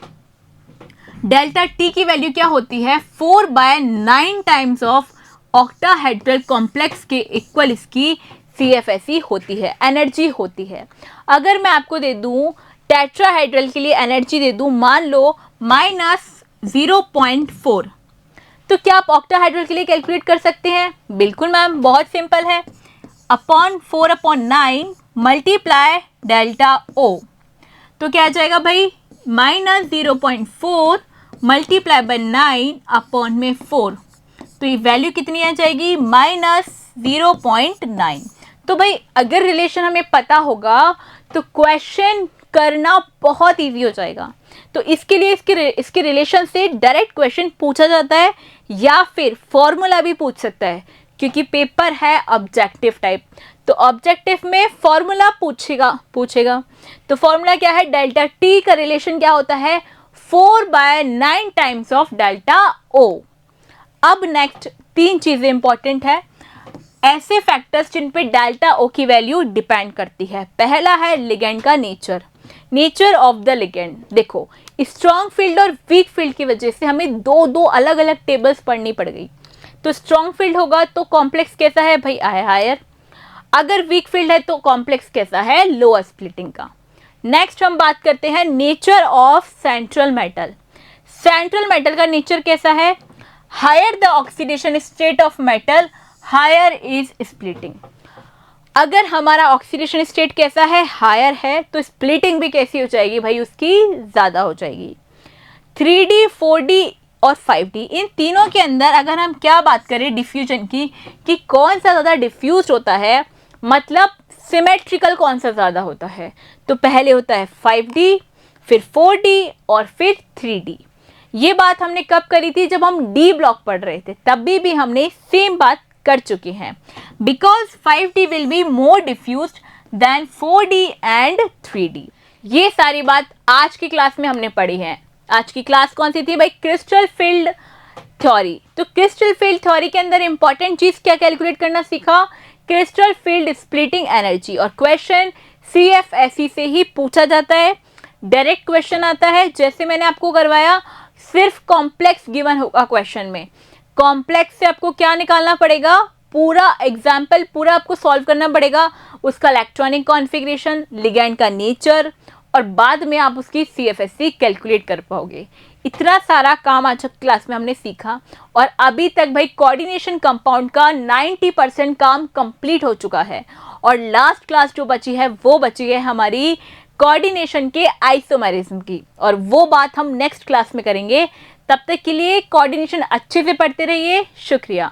डेल्टा टी की वैल्यू क्या होती है, 4/9 टाइम्स ऑफ ऑक्टाहेड्रल कॉम्प्लेक्स के इक्वल इसकी CFSE होती है, एनर्जी होती है। अगर मैं आपको दे दूं टेट्राहेड्रल के लिए एनर्जी दे दूं, मान लो -0.4, तो क्या आप ऑक्टाहेड्रल के लिए कैलकुलेट कर सकते हैं? बिल्कुल मैम, बहुत सिंपल है। अपॉन 4/9 मल्टीप्लाई डेल्टा O, तो क्या आ जाएगा भाई, -0.4 मल्टीप्लाई बाय 9 अपॉन में 4, तो ये वैल्यू कितनी आ जाएगी, -0.9। तो भाई अगर रिलेशन हमें पता होगा तो क्वेश्चन करना बहुत इजी हो जाएगा। तो इसके लिए इसके रिलेशन से डायरेक्ट क्वेश्चन पूछा जाता है या फिर फॉर्मूला भी पूछ सकता है, क्योंकि पेपर है ऑब्जेक्टिव टाइप, तो ऑब्जेक्टिव में फॉर्मूला पूछेगा। तो फॉर्मूला क्या है, डेल्टा टी का रिलेशन क्या होता है, 4/9 टाइम्स ऑफ डेल्टा ओ। अब नेक्स्ट 3 चीजें इंपॉर्टेंट है, ऐसे फैक्टर्स जिन पे डेल्टा ओ की वैल्यू डिपेंड करती है। पहला है लिगेंड का नेचर ऑफ द लिगेंड। देखो, स्ट्रॉन्ग फील्ड और वीक फील्ड की वजह से हमें दो अलग अलग टेबल्स पढ़नी पड़ गई। तो स्ट्रॉन्ग फील्ड होगा तो कॉम्प्लेक्स कैसा है भाई, हायर। अगर वीक फील्ड है तो कॉम्प्लेक्स कैसा है, लोअर स्प्लिटिंग का। नेक्स्ट हम बात करते हैं नेचर ऑफ सेंट्रल मेटल का नेचर कैसा है, higher the oxidation state of metal higher is splitting. अगर हमारा ऑक्सीडेशन स्टेट कैसा है, हायर है, तो स्प्लिटिंग भी कैसी हो जाएगी भाई, उसकी ज़्यादा हो जाएगी। 3D 4D और 5D, इन तीनों के अंदर अगर हम क्या बात करें डिफ्यूजन की, कि कौन सा ज़्यादा डिफ्यूज होता है, मतलब सिमेट्रिकल कौन सा ज़्यादा होता है, तो पहले होता है 5D, फिर 4D और फिर 3D। ये बात हमने कब करी थी, जब हम डी ब्लॉक पढ़ रहे थे, तभी भी हमने सेम बात कर चुके हैं। Because 5D will be more diffused than 4D and 3D। ये सारी बात आज की क्लास में हमने पढ़ी है। आज की क्लास कौन सी थी भाई, क्रिस्टल फील्ड थ्योरी। तो क्रिस्टल फील्ड थ्योरी के अंदर इंपॉर्टेंट चीज क्या कैलकुलेट करना सीखा, क्रिस्टल फील्ड स्प्लिटिंग एनर्जी। और क्वेश्चन CFSE से ही पूछा जाता है, डायरेक्ट क्वेश्चन आता है, जैसे मैंने आपको करवाया। सिर्फ कॉम्प्लेक्स गिवन होगा क्वेश्चन में, कॉम्प्लेक्स से आपको क्या निकालना पड़ेगा, पूरा एग्जाम्पल पूरा आपको सॉल्व करना पड़ेगा, उसका इलेक्ट्रॉनिक कॉन्फ़िगरेशन, लिगैंड का नेचर, और बाद में आप उसकी CFSE कैलकुलेट कर पाओगे। इतना सारा काम आज क्लास में हमने सीखा, और अभी तक भाई कोऑर्डिनेशन कंपाउंड का 90% काम कंप्लीट हो चुका है, और लास्ट क्लास जो बची है वो बची है हमारी कोऑर्डिनेशन के आइसोमेरिज्म की, और वो बात हम नेक्स्ट क्लास में करेंगे। तब तक के लिए कोऑर्डिनेशन अच्छे से पढ़ते रहिए। शुक्रिया।